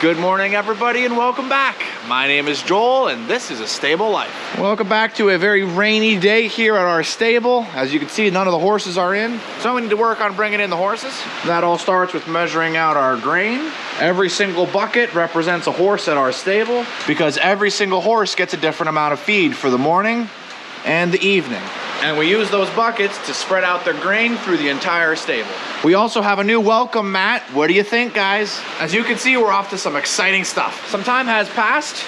Good morning, everybody, and welcome back. My name is Joel, and this is A Stable Life. Welcome back to a very rainy day here at our stable. As you can see, none of the horses are in, so we need to work on bringing in the horses. That all starts with measuring out our grain. Every single bucket represents a horse at our stable because every single horse gets a different amount of feed for the morning and the evening. And we use those buckets to spread out their grain through the entire stable. We also have a new welcome mat. What do you think, guys? As you can see, we're off to some exciting stuff. Some time has passed.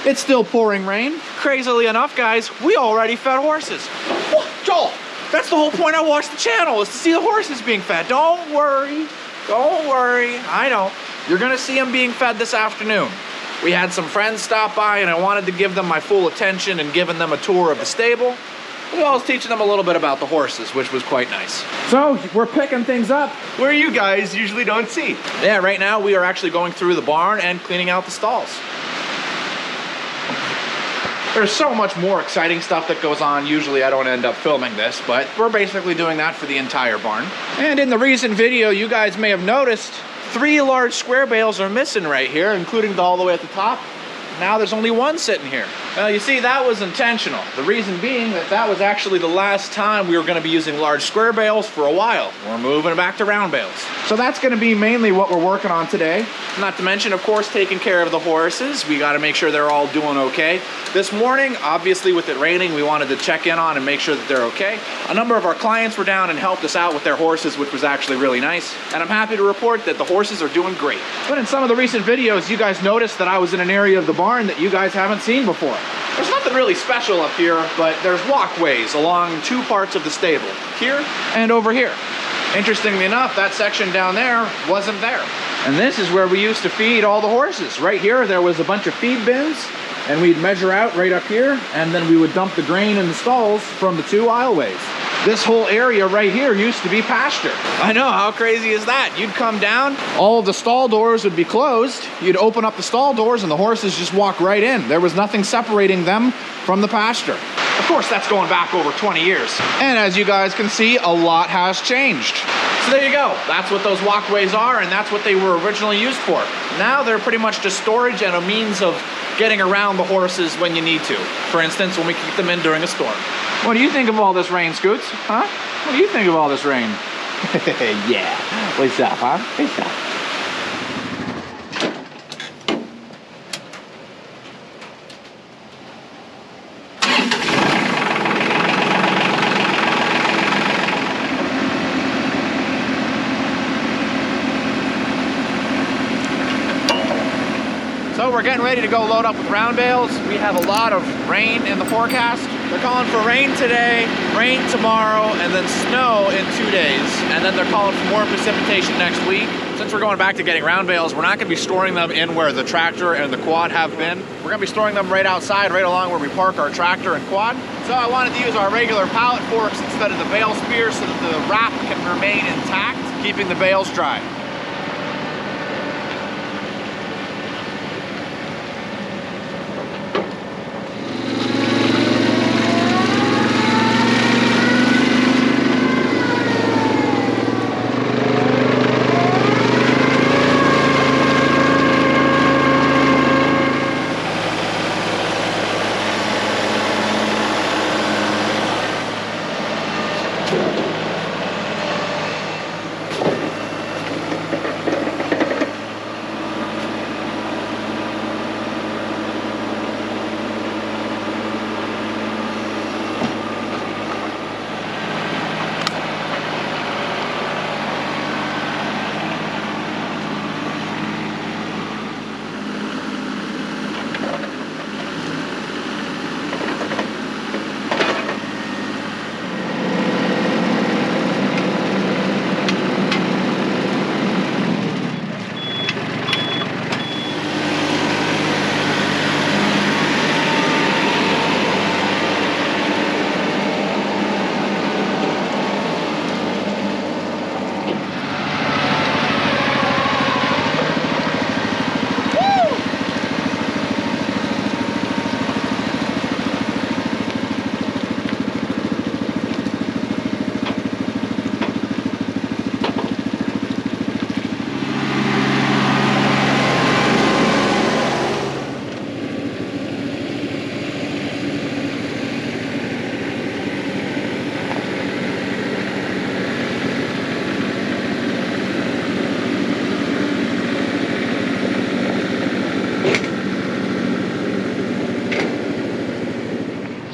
It's still pouring rain. Crazily enough, guys, we already fed horses. Oh, Joel, that's the whole point I watched the channel, is to see the horses being fed. Don't worry, I know. You're gonna see them being fed this afternoon. We had some friends stop by and I wanted to give them my full attention and giving them a tour of the stable, as well as teaching them a little bit about the horses, which was quite nice. So we're picking things up where you guys usually don't see. Yeah, right now we are actually going through the barn and cleaning out the stalls. There's so much more exciting stuff that goes on. Usually I don't end up filming this, but we're basically doing that for the entire barn. And in the recent video, you guys may have noticed 3 large square bales are missing right here, including all the way at the top. Now there's only one sitting here. Well, you see, that was intentional. The reason being that was actually the last time we were going to be using large square bales for a while. We're moving back to round bales. So that's going to be mainly what we're working on today. Not to mention, of course, taking care of the horses. We got to make sure they're all doing okay. This morning, obviously with it raining, we wanted to check in on and make sure that they're okay. A number of our clients were down and helped us out with their horses, which was actually really nice. And I'm happy to report that the horses are doing great. But in some of the recent videos, you guys noticed that I was in an area of the barn that you guys haven't seen before. There's nothing really special up here, but there's walkways along 2 parts of the stable, here and over here. Interestingly enough, that section down there wasn't there. And this is where we used to feed all the horses. Right here, there was a bunch of feed bins, and we'd measure out right up here, and then we would dump the grain in the stalls from the 2 aisleways. This whole area right here used to be pasture. I know, how crazy is that? You'd come down, all of the stall doors would be closed, you'd open up the stall doors and the horses just walk right in. There was nothing separating them from the pasture. Of course, that's going back over 20 years. And as you guys can see, a lot has changed. So there you go. That's what those walkways are, and that's what they were originally used for. Now they're pretty much just storage and a means of getting around the horses when you need to. For instance, when we keep them in during a storm. What do you think of all this rain, Scoots? Huh? What do you think of all this rain? Yeah. What's up, huh? What's up? So we're getting ready to go load up with round bales. We have a lot of rain in the forecast. They're calling for rain today, rain tomorrow, and then snow in 2 days. And then they're calling for more precipitation next week. Since we're going back to getting round bales, we're not gonna be storing them in where the tractor and the quad have been. We're gonna be storing them right outside, right along where we park our tractor and quad. So I wanted to use our regular pallet forks instead of the bale spear so that the wrap can remain intact, keeping the bales dry.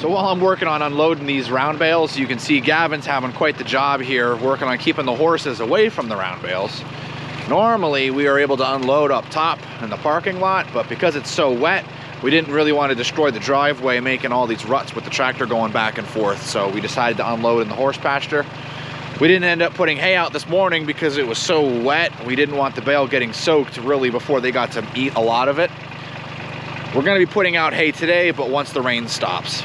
So while I'm working on unloading these round bales, you can see Gavin's having quite the job here, working on keeping the horses away from the round bales. Normally, we are able to unload up top in the parking lot, but because it's so wet, we didn't really want to destroy the driveway, making all these ruts with the tractor going back and forth, so we decided to unload in the horse pasture. We didn't end up putting hay out this morning because it was so wet. We didn't want the bale getting soaked really before they got to eat a lot of it. We're going to be putting out hay today, but once the rain stops.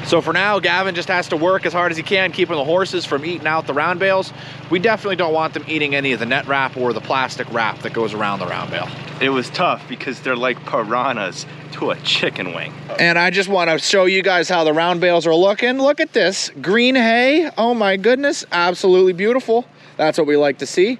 So for now, Gavin just has to work as hard as he can, keeping the horses from eating out the round bales. We definitely don't want them eating any of the net wrap or the plastic wrap that goes around the round bale. It was tough because they're like piranhas to a chicken wing. And I just want to show you guys how the round bales are looking. Look at this green hay. Oh my goodness, absolutely beautiful. That's what we like to see.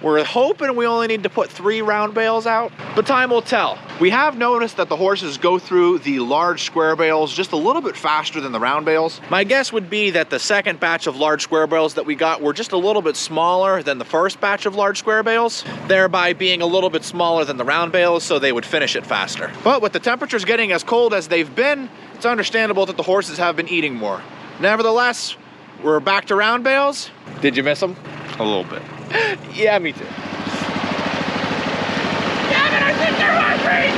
We're hoping we only need to put 3 round bales out, but time will tell. We have noticed that the horses go through the large square bales just a little bit faster than the round bales. My guess would be that the second batch of large square bales that we got were just a little bit smaller than the first batch of large square bales, thereby being a little bit smaller than the round bales, so they would finish it faster. But with the temperatures getting as cold as they've been, it's understandable that the horses have been eating more. Nevertheless, we're back to round bales. Did you miss them? A little bit. Yeah, me too. Gavin, I think they're hungry!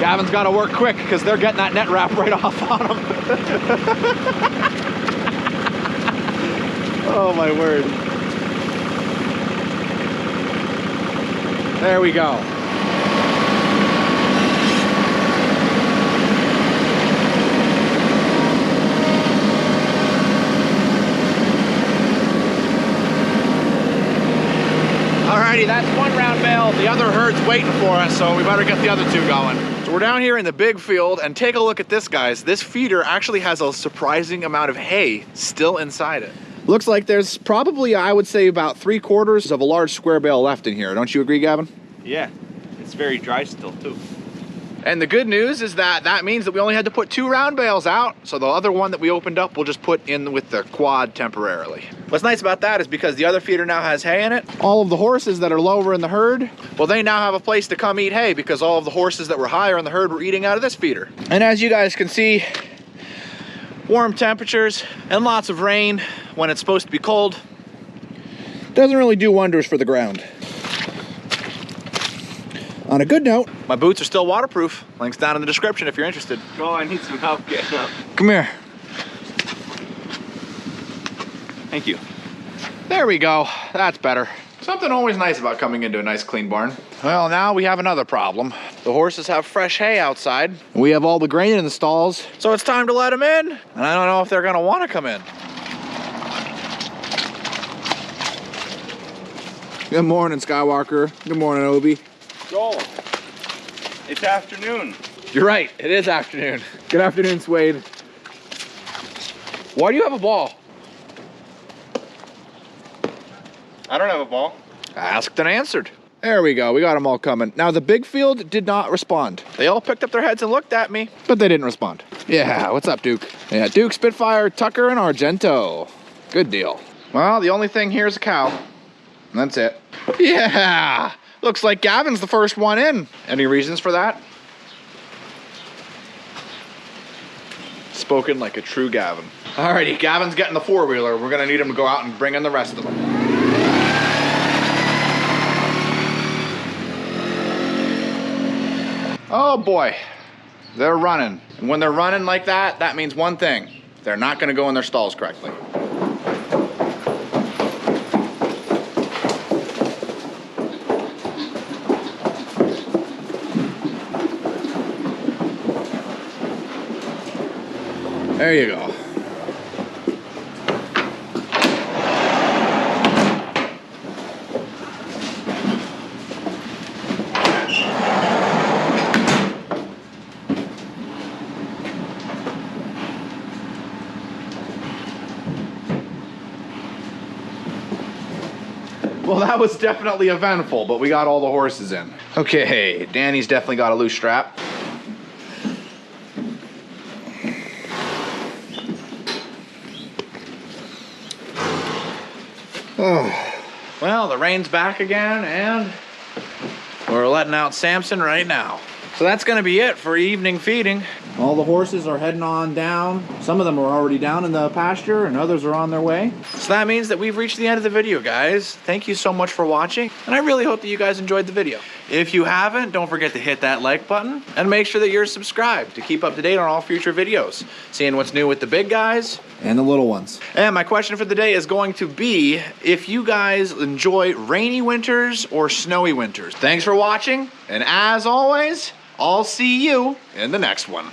Gavin's got to work quick because they're getting that net wrap right off on them. Oh my word. There we go. Alrighty, that's one round bale. The other herd's waiting for us, so we better get the other 2 going. So we're down here in the big field, and take a look at this, guys. This feeder actually has a surprising amount of hay still inside it. Looks like there's probably, I would say, about 3/4 of a large square bale left in here. Don't you agree, Gavin? Yeah, it's very dry still too. And the good news is that that means that we only had to put 2 round bales out, so the other one that we opened up we'll just put in with the quad temporarily. What's nice about that is because the other feeder now has hay in it, all of the horses that are lower in the herd, well, they now have a place to come eat hay because all of the horses that were higher in the herd were eating out of this feeder. And as you guys can see, warm temperatures and lots of rain when it's supposed to be cold doesn't really do wonders for the ground. On a good note, my boots are still waterproof. Link's down in the description if you're interested. Oh, I need some help getting up. Come here. Thank you. There we go. That's better. Something always nice about coming into a nice clean barn. Well, now we have another problem. The horses have fresh hay outside. We have all the grain in the stalls, so it's time to let them in. And I don't know if they're gonna want to come in. Good morning, Skywalker. Good morning, Obi. Joel, it's afternoon. You're right, it is afternoon. Good afternoon, Suede. Why do you have a ball? I don't have a ball. Asked and answered. There we go, we got them all coming. Now the big field did not respond. They all picked up their heads and looked at me, but they didn't respond. Yeah, what's up, Duke? Yeah, Duke, Spitfire, Tucker, and Argento. Good deal. Well, the only thing here is a cow. And that's it. Yeah, looks like Gavin's the first one in. Any reasons for that? Spoken like a true Gavin. Alrighty, Gavin's getting the 4-wheeler. We're gonna need him to go out and bring in the rest of them. Oh boy, they're running. And when they're running like that, that means one thing. They're not gonna go in their stalls correctly. There you go. Well, that was definitely eventful, but we got all the horses in. Okay, Danny's definitely got a loose strap. Well, the rain's back again, and we're letting out Samson right now. So that's gonna be it for evening feeding. All the horses are heading on down. Some of them are already down in the pasture and others are on their way. So that means that we've reached the end of the video, guys. Thank you so much for watching, and I really hope that you guys enjoyed the video. If you haven't, don't forget to hit that like button and make sure that you're subscribed to keep up to date on all future videos, seeing what's new with the big guys and the little ones. And my question for the day is going to be if you guys enjoy rainy winters or snowy winters. Thanks for watching, and as always, I'll see you in the next one.